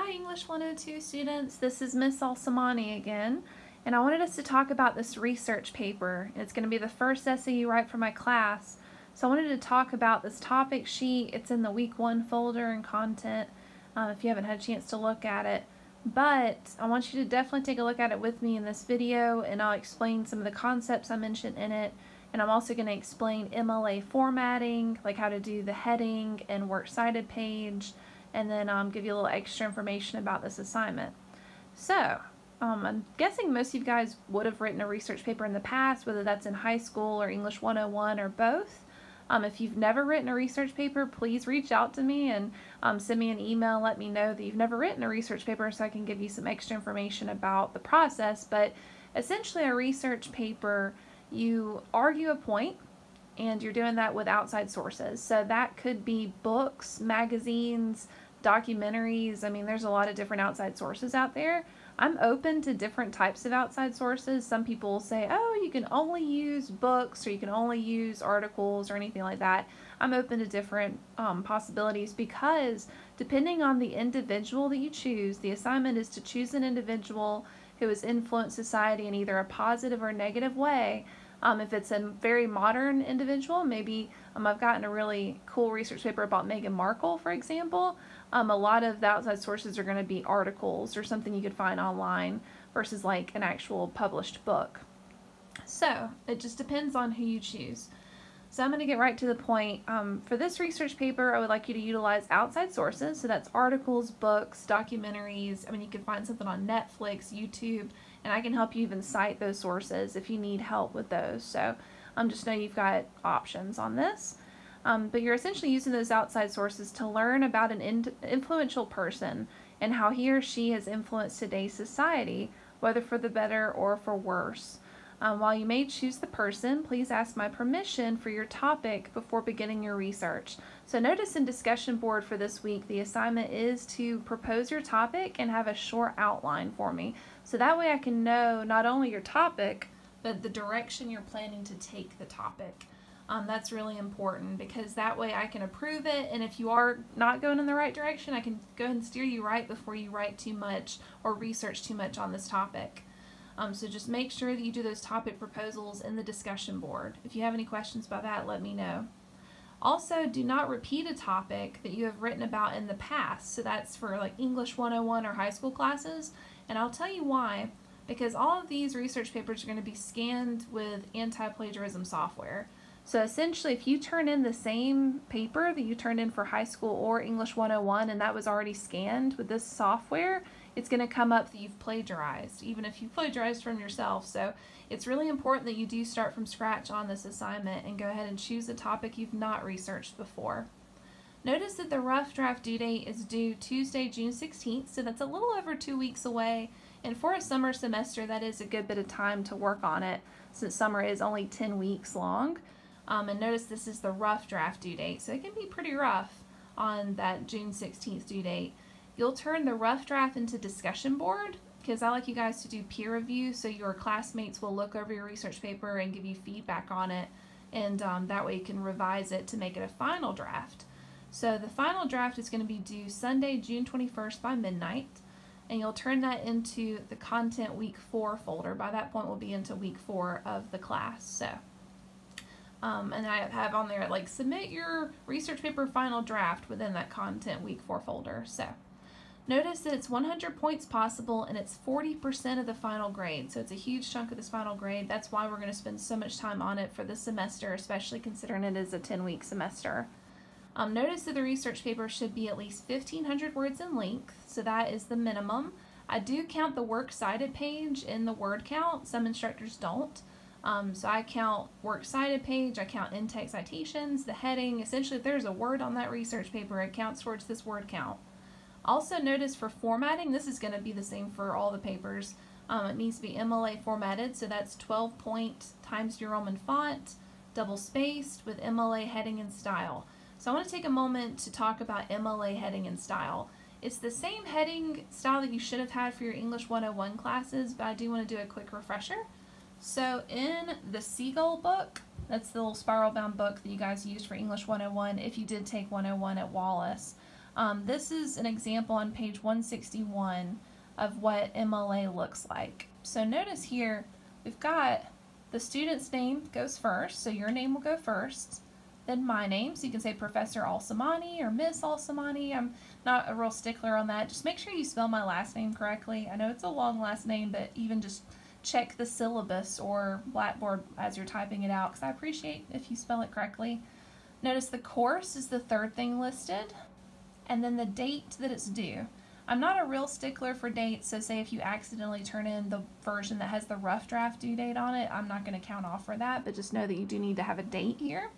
Hi English 102 students, this is Miss Alsammani again, and I wanted us to talk about this research paper. It's going to be the first essay you write for my class, so I wanted to talk about this topic sheet. It's in the week 1 folder and content if you haven't had a chance to look at it, but I want you to definitely take a look at it with me in this video, and I'll explain some of the concepts I mentioned in it, and I'm also going to explain MLA formatting, like how to do the heading and works cited page, and then give you a little extra information about this assignment. So, I'm guessing most of you guys would have written a research paper in the past, whether that's in high school or English 101 or both. If you've never written a research paper, please reach out to me and send me an email and let me know that you've never written a research paper so I can give you some extra information about the process. But essentially a research paper, you argue a point, and you're doing that with outside sources. So that could be books, magazines, documentaries. I mean, there's a lot of different outside sources out there. I'm open to different types of outside sources. Some people say, oh, you can only use books or you can only use articles or anything like that. I'm open to different possibilities because depending on the individual that you choose, the assignment is to choose an individual who has influenced society in either a positive or negative way. If it's a very modern individual, maybe I've gotten a really cool research paper about Meghan Markle, for example. A lot of the outside sources are going to be articles or something you could find online versus like an actual published book. So it just depends on who you choose. So I'm going to get right to the point. For this research paper, I would like you to utilize outside sources. So that's articles, books, documentaries. I mean, you can find something on Netflix, YouTube, and I can help you even cite those sources if you need help with those. So just know you've got options on this. But you're essentially using those outside sources to learn about an influential person and how he or she has influenced today's society, whether for the better or for worse. While you may choose the person, please ask my permission for your topic before beginning your research. So notice in discussion board for this week, the assignment is to propose your topic and have a short outline for me. So that way I can know not only your topic, but the direction you're planning to take the topic. That's really important because that way I can approve it, and if you are not going in the right direction, I can go ahead and steer you right before you write too much or research too much on this topic. So just make sure that you do those topic proposals in the discussion board. If you have any questions about that, let me know. Also, do not repeat a topic that you have written about in the past. So that's for like English 101 or high school classes, and I'll tell you why. Because all of these research papers are going to be scanned with anti-plagiarism software. So essentially, if you turn in the same paper that you turned in for high school or English 101 and that was already scanned with this software, it's going to come up that you've plagiarized, even if you plagiarized from yourself. So it's really important that you do start from scratch on this assignment and go ahead and choose a topic you've not researched before. Notice that the rough draft due date is due Tuesday, June 16th, so that's a little over 2 weeks away. And for a summer semester, that is a good bit of time to work on it since summer is only 10 weeks long. And notice this is the rough draft due date, so it can be pretty rough on that June 16th due date. You'll turn the rough draft into discussion board because I like you guys to do peer review, so your classmates will look over your research paper and give you feedback on it, and that way you can revise it to make it a final draft. So the final draft is going to be due Sunday, June 21st by midnight, and you'll turn that into the content week 4 folder. By that point, we'll be into week 4 of the class. So. And I have on there like submit your research paper final draft within that content week 4 folder. So notice that it's 100 points possible and it's 40% of the final grade. So it's a huge chunk of this final grade. That's why we're going to spend so much time on it for this semester, especially considering it is a 10-week semester. Notice that the research paper should be at least 1,500 words in length. So that is the minimum. I do count the works cited page in the word count. Some instructors don't. So I count works cited page, I count in-text citations, the heading. Essentially, if there's a word on that research paper, it counts towards this word count. Also notice for formatting, this is going to be the same for all the papers. It needs to be MLA formatted, so that's 12 point Times New Roman font, double spaced with MLA heading and style. So I want to take a moment to talk about MLA heading and style. It's the same heading style that you should have had for your English 101 classes, but I do want to do a quick refresher. So in the Seagull book, that's the little spiral bound book that you guys used for English 101 if you did take 101 at Wallace, This is an example on page 161 of what MLA looks like. So notice here, we've got the student's name goes first, so your name will go first, then my name, so you can say Professor Alsammani or Miss Alsammani. I'm not a real stickler on that. Just make sure you spell my last name correctly. I know it's a long last name, but even just check the syllabus or Blackboard as you're typing it out, because I appreciate if you spell it correctly. Notice the course is the third thing listed, and then the date that it's due. I'm not a real stickler for dates, so say if you accidentally turn in the version that has the rough draft due date on it, I'm not going to count off for that, but just know that you do need to have a date here.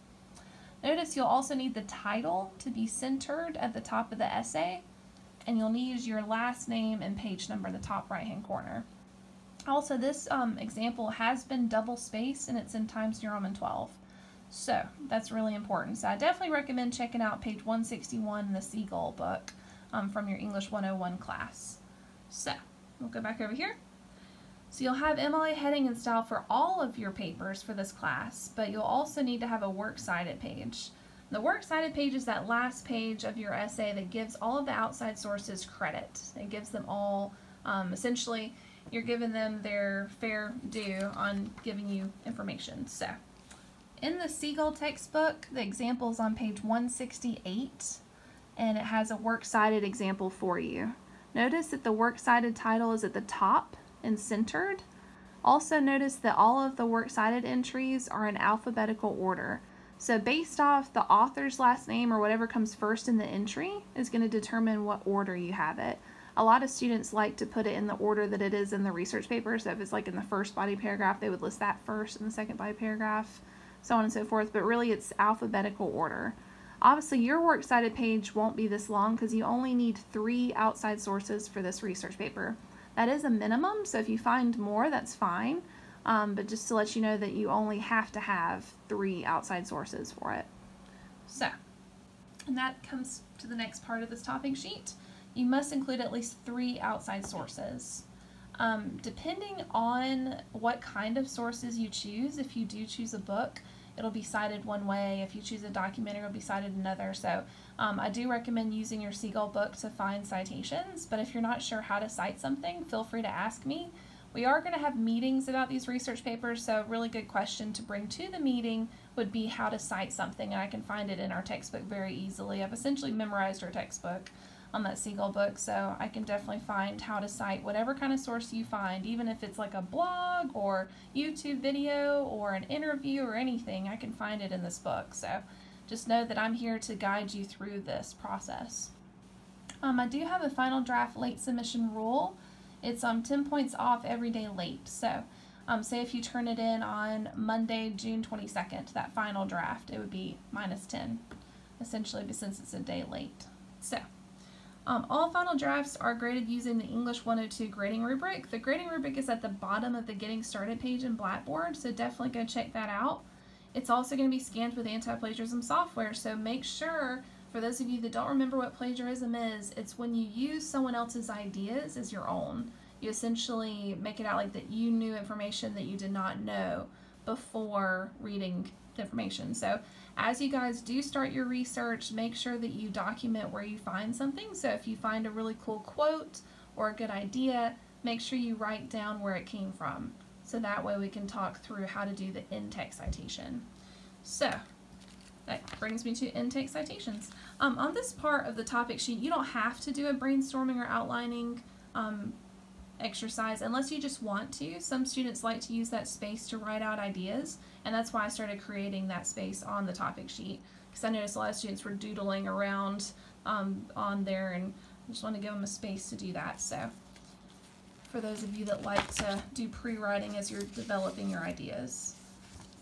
Notice you'll also need the title to be centered at the top of the essay, and you'll need your last name and page number in the top right hand corner. Also, this example has been double spaced and it's in Times New Roman 12. So that's really important. So I definitely recommend checking out page 161 in the Seagull book from your English 101 class. So we'll go back over here. So you'll have MLA heading and style for all of your papers for this class, but you'll also need to have a works cited page. The works cited page is that last page of your essay that gives all of the outside sources credit. It gives them all, essentially, you're giving them their fair due on giving you information. So in the Seagull textbook, the example is on page 168, and it has a works cited example for you. Notice that the works cited title is at the top and centered. Also notice that all of the works cited entries are in alphabetical order. So based off the author's last name or whatever comes first in the entry is going to determine what order you have it. A lot of students like to put it in the order that it is in the research paper. So if it's like in the first body paragraph, they would list that first in the second body paragraph, so on and so forth. But really it's alphabetical order. Obviously your works cited page won't be this long because you only need 3 outside sources for this research paper. That is a minimum, so if you find more, that's fine. But just to let you know that you only have to have 3 outside sources for it. So, and that comes to the next part of this topic sheet. You must include at least 3 outside sources. Depending on what kind of sources you choose, if you do choose a book, it'll be cited one way. If you choose a documentary, it'll be cited another. So I do recommend using your Seagull book to find citations, but if you're not sure how to cite something, feel free to ask me. We are going to have meetings about these research papers, so a really good question to bring to the meeting would be how to cite something, and I can find it in our textbook very easily. I've essentially memorized our textbook on that Seagull book, so I can definitely find how to cite whatever kind of source you find, even if it's like a blog or YouTube video or an interview or anything, I can find it in this book. So just know that I'm here to guide you through this process. I do have a final draft late submission rule. It's 10 points off every day late. So say if you turn it in on Monday, June 22nd, that final draft, it would be -10, essentially, since it's a day late. So all final drafts are graded using the English 102 grading rubric. The grading rubric is at the bottom of the Getting Started page in Blackboard, so definitely go check that out. It's also going to be scanned with anti-plagiarism software, so make sure, for those of you that don't remember what plagiarism is, it's when you use someone else's ideas as your own. You essentially make it out like that you knew information that you did not know before reading the information. So as you guys do start your research, make sure that you document where you find something. So if you find a really cool quote or a good idea, make sure you write down where it came from. So that way we can talk through how to do the in-text citation. So that brings me to in-text citations. On this part of the topic sheet, you don't have to do a brainstorming or outlining exercise unless you just want to. Some students like to use that space to write out ideas, and that's why I started creating that space on the topic sheet, because I noticed a lot of students were doodling around on there, and I just want to give them a space to do that. So for those of you that like to do pre-writing as you're developing your ideas.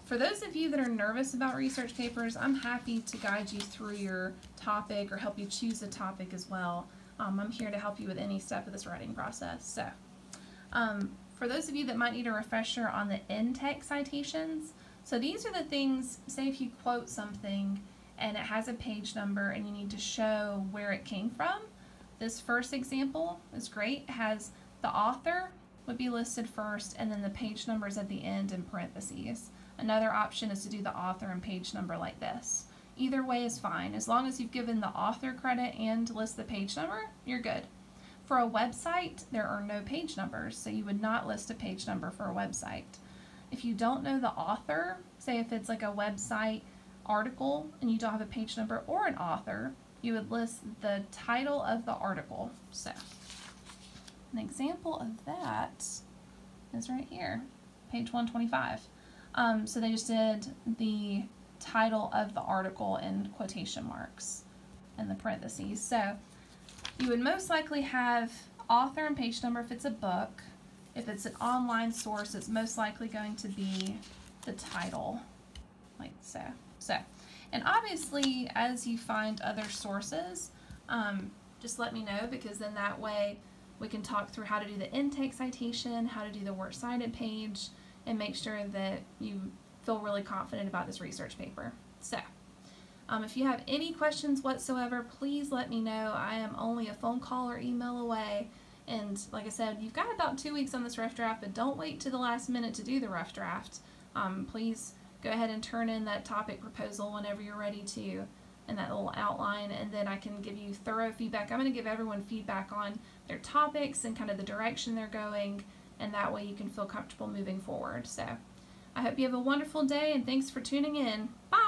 For those of you that are nervous about research papers, I'm happy to guide you through your topic or help you choose a topic as well. I'm here to help you with any step of this writing process. So, for those of you that might need a refresher on the in-text citations, so these are the things, say if you quote something and it has a page number and you need to show where it came from. This first example is great. It has the author would be listed first and then the page numbers at the end in parentheses. Another option is to do the author and page number like this. Either way is fine. As long as you've given the author credit and list the page number, you're good. For a website, there are no page numbers, so you would not list a page number for a website. If you don't know the author, say if it's like a website article and you don't have a page number or an author, you would list the title of the article. So an example of that is right here, page 125. So they just did the title of the article in quotation marks in the parentheses. So you would most likely have author and page number if it's a book. If it's an online source, it's most likely going to be the title, like so. And obviously, as you find other sources, just let me know, because then that way we can talk through how to do the intake citation, how to do the works cited page, and make sure that you feel really confident about this research paper. So, if you have any questions whatsoever, please let me know. I am only a phone call or email away. And like I said, you've got about 2 weeks on this rough draft, but don't wait to the last minute to do the rough draft. Please go ahead and turn in that topic proposal whenever you're ready to, and that little outline, and then I can give you thorough feedback. I'm going to give everyone feedback on their topics and kind of the direction they're going, and that way you can feel comfortable moving forward. So I hope you have a wonderful day, and thanks for tuning in. Bye!